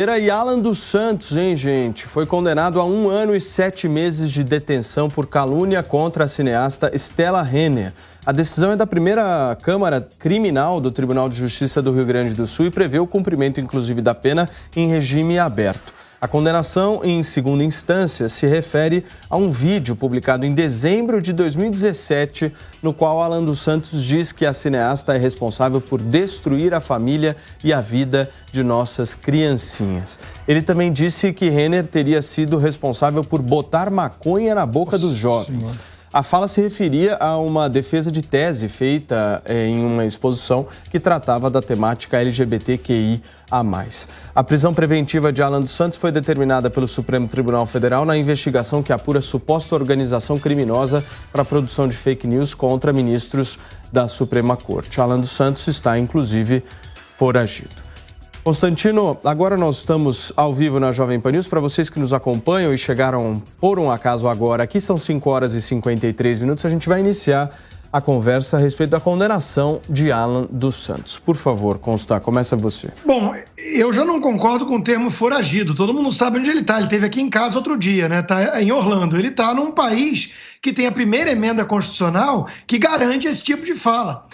E Alan dos Santos, hein, gente? Foi condenado a 1 ano e 7 meses de detenção por calúnia contra a cineasta Stella Renner. A decisão é da primeira Câmara Criminal do Tribunal de Justiça do Rio Grande do Sul e prevê o cumprimento, inclusive, da pena em regime aberto. A condenação em segunda instância se refere a um vídeo publicado em dezembro de 2017, no qual Alan dos Santos diz que a cineasta é responsável por destruir a família e a vida de nossas criancinhas. Ele também disse que Renner teria sido responsável por botar maconha na boca dos jovens. A fala se referia a uma defesa de tese feita em uma exposição que tratava da temática LGBTQI+. A prisão preventiva de Alan dos Santos foi determinada pelo Supremo Tribunal Federal na investigação que apura suposta organização criminosa para a produção de fake news contra ministros da Suprema Corte. Alan dos Santos está, inclusive, foragido. Constantino, agora nós estamos ao vivo na Jovem Pan News. Para vocês que nos acompanham e chegaram por um acaso agora, aqui são 5 horas e 53 minutos, a gente vai iniciar a conversa a respeito da condenação de Alan dos Santos. Por favor, Constar, começa você. Bom, eu já não concordo com o termo foragido. Todo mundo sabe onde ele está. Ele esteve aqui em casa outro dia, né? Está em Orlando. Ele está num país que tem a primeira emenda constitucional que garante esse tipo de fala.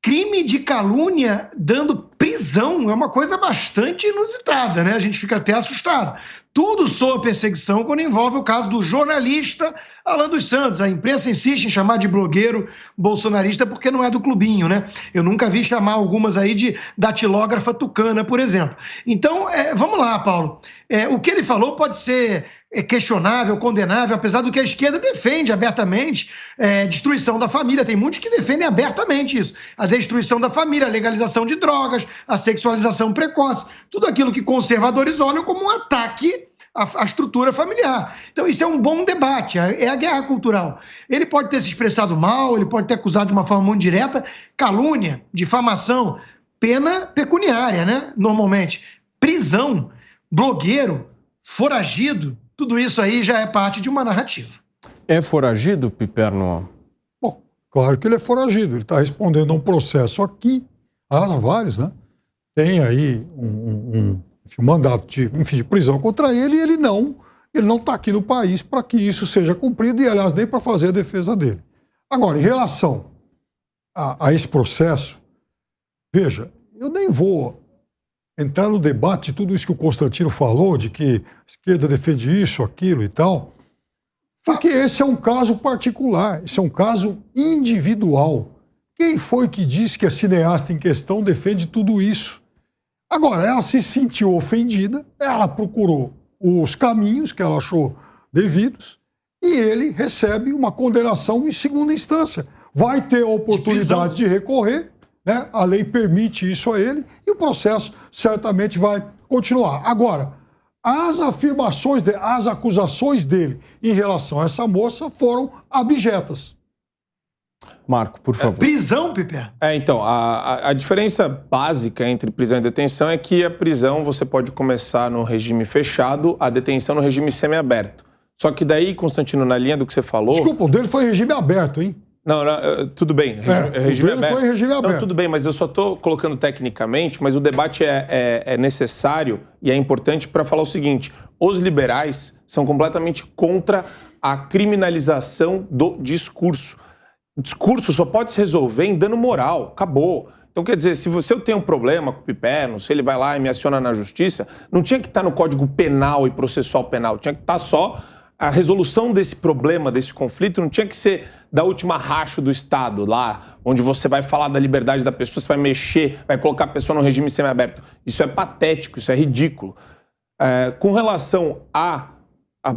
Crime de calúnia dando prisão é uma coisa bastante inusitada, né? A gente fica até assustado. Tudo sob perseguição quando envolve o caso do jornalista Alan dos Santos. A imprensa insiste em chamar de blogueiro bolsonarista porque não é do clubinho, né? Eu nunca vi chamar algumas aí de datilógrafa tucana, por exemplo. Então, vamos lá, Paulo. O que ele falou pode ser questionável, condenável, apesar do que a esquerda defende abertamente, destruição da família. Tem muitos que defendem abertamente isso. A destruição da família, a legalização de drogas, a sexualização precoce, tudo aquilo que conservadores olham como um ataque à estrutura familiar. Então isso é um bom debate, é a guerra cultural. Ele pode ter se expressado mal, ele pode ter acusado de uma forma muito direta, calúnia, difamação, pena pecuniária, né? Normalmente. Prisão, blogueiro, foragido, tudo isso aí já é parte de uma narrativa. É foragido, Piperno? Bom, claro que ele é foragido. Ele está respondendo a um processo aqui, há vários, né? Tem aí um mandato de prisão contra ele e ele não está aqui no país para que isso seja cumprido e, aliás, nem para fazer a defesa dele. Agora, em relação a esse processo, veja, eu nem vou entrar no debate de tudo isso que o Constantino falou, de que a esquerda defende isso, aquilo e tal, porque esse é um caso particular, esse é um caso individual. Quem foi que disse que a cineasta em questão defende tudo isso? Agora, ela se sentiu ofendida, ela procurou os caminhos que ela achou devidos e ele recebe uma condenação em segunda instância. Vai ter a oportunidade de recorrer, né? A lei permite isso a ele e o processo certamente vai continuar. Agora, as afirmações, as acusações dele em relação a essa moça foram abjetas. Marco, por favor. Prisão, Piper? Então, a diferença básica entre prisão e detenção é que a prisão você pode começar no regime fechado, a detenção no regime semiaberto. Só que daí, Constantino, na linha do que você falou... Desculpa, o dele foi regime aberto, hein? Não, tudo bem. Regime aberto. Foi regime aberto. Não, tudo bem, mas eu só estou colocando tecnicamente, mas o debate é necessário e é importante para falar o seguinte: os liberais são completamente contra a criminalização do discurso. O discurso só pode se resolver em dano moral, acabou. Então, quer dizer, se eu tenho um problema com o Piperno, se ele vai lá e me aciona na justiça, não tinha que estar no Código Penal e processual penal, tinha que estar só a resolução desse problema, desse conflito, não tinha que ser da última racha do Estado, lá onde você vai falar da liberdade da pessoa, você vai mexer, vai colocar a pessoa no regime semiaberto. Isso é patético, isso é ridículo. Com relação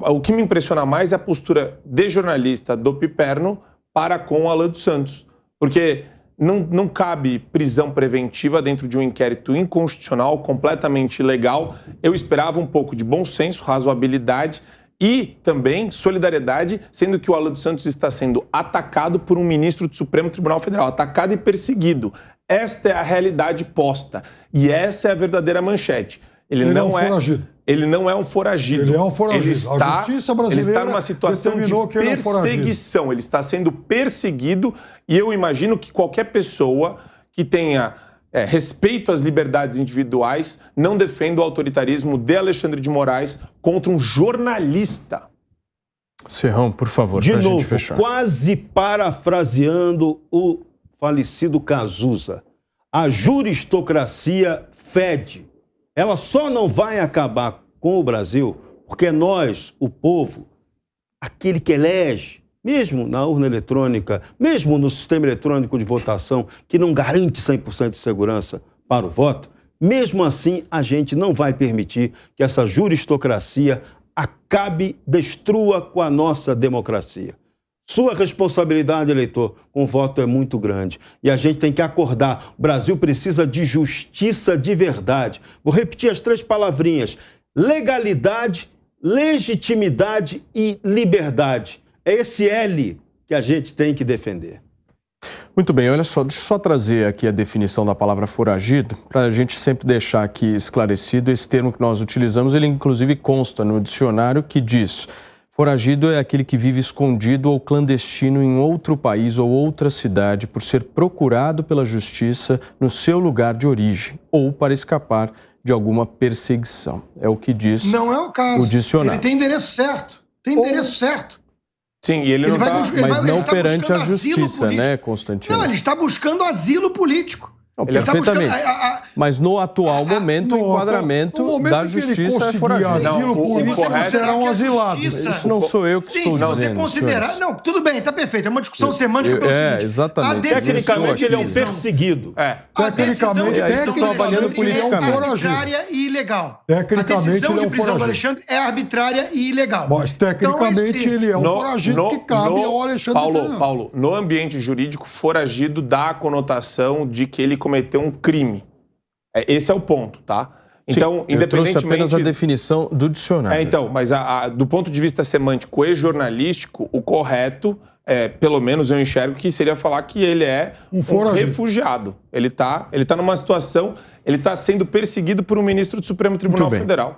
o que me impressiona mais é a postura de jornalista do Piperno para com Alan dos Santos. Porque não cabe prisão preventiva dentro de um inquérito inconstitucional, completamente ilegal. Eu esperava um pouco de bom senso, razoabilidade e também solidariedade, sendo que o Alan dos Santos está sendo atacado por um ministro do Supremo Tribunal Federal, atacado e perseguido. Esta é a realidade posta e essa é a verdadeira manchete. Ele não é um foragido. Ele não é um foragido. Ele é um foragido. A justiça brasileira ele está numa situação de perseguição. Ele está sendo perseguido e eu imagino que qualquer pessoa que tenha respeito às liberdades individuais, não defendo o autoritarismo de Alexandre de Moraes contra um jornalista. Serrão, por favor, de pra novo, gente fechar. quase parafraseando o falecido Cazuza, a juristocracia fede. Ela só não vai acabar com o Brasil porque nós, o povo, aquele que elege, mesmo na urna eletrônica, mesmo no sistema eletrônico de votação, que não garante 100% de segurança para o voto, mesmo assim a gente não vai permitir que essa juristocracia acabe, destrua com a nossa democracia. Sua responsabilidade, eleitor, com o voto é muito grande. E a gente tem que acordar. O Brasil precisa de justiça de verdade. Vou repetir as 3 palavrinhas. Legalidade, legitimidade e liberdade. É esse L que a gente tem que defender. Muito bem, olha só, deixa eu só trazer aqui a definição da palavra foragido, para a gente sempre deixar aqui esclarecido esse termo que nós utilizamos, ele inclusive consta no dicionário que diz: foragido é aquele que vive escondido ou clandestino em outro país ou outra cidade por ser procurado pela justiça no seu lugar de origem ou para escapar de alguma perseguição. É o que diz não é o caso. O dicionário. Ele tem endereço certo. Tem endereço certo. Sim, e ele não está... Mas não perante a justiça, né, Constantino? Não, ele está buscando asilo político. Não, perfeitamente. Mas no atual momento, o enquadramento da justiça é foragido. Asilo político será um asilado. Isso não sou eu que estou dizendo. Se você considerar... Não, tudo bem, está perfeito. É uma discussão semântica pelo seguinte. Exatamente. Tecnicamente, ele é um perseguido. Tecnicamente, estão avaliando politicamente. É arbitrária e ilegal. Tecnicamente, ele é um prisão do foragido. Alexandre é arbitrária e ilegal. Mas, tecnicamente, ele é um foragido que cabe ao Alexandre. Paulo, no ambiente jurídico, foragido dá a conotação de que ele cometeu um crime. Esse é o ponto, tá? Então, sim, independentemente... Eu trouxe apenas a definição do dicionário. Mas do ponto de vista semântico e jornalístico, o correto, pelo menos eu enxergo, que seria falar que ele é um refugiado. Ele tá numa situação, ele está sendo perseguido por um ministro do Supremo Tribunal Federal.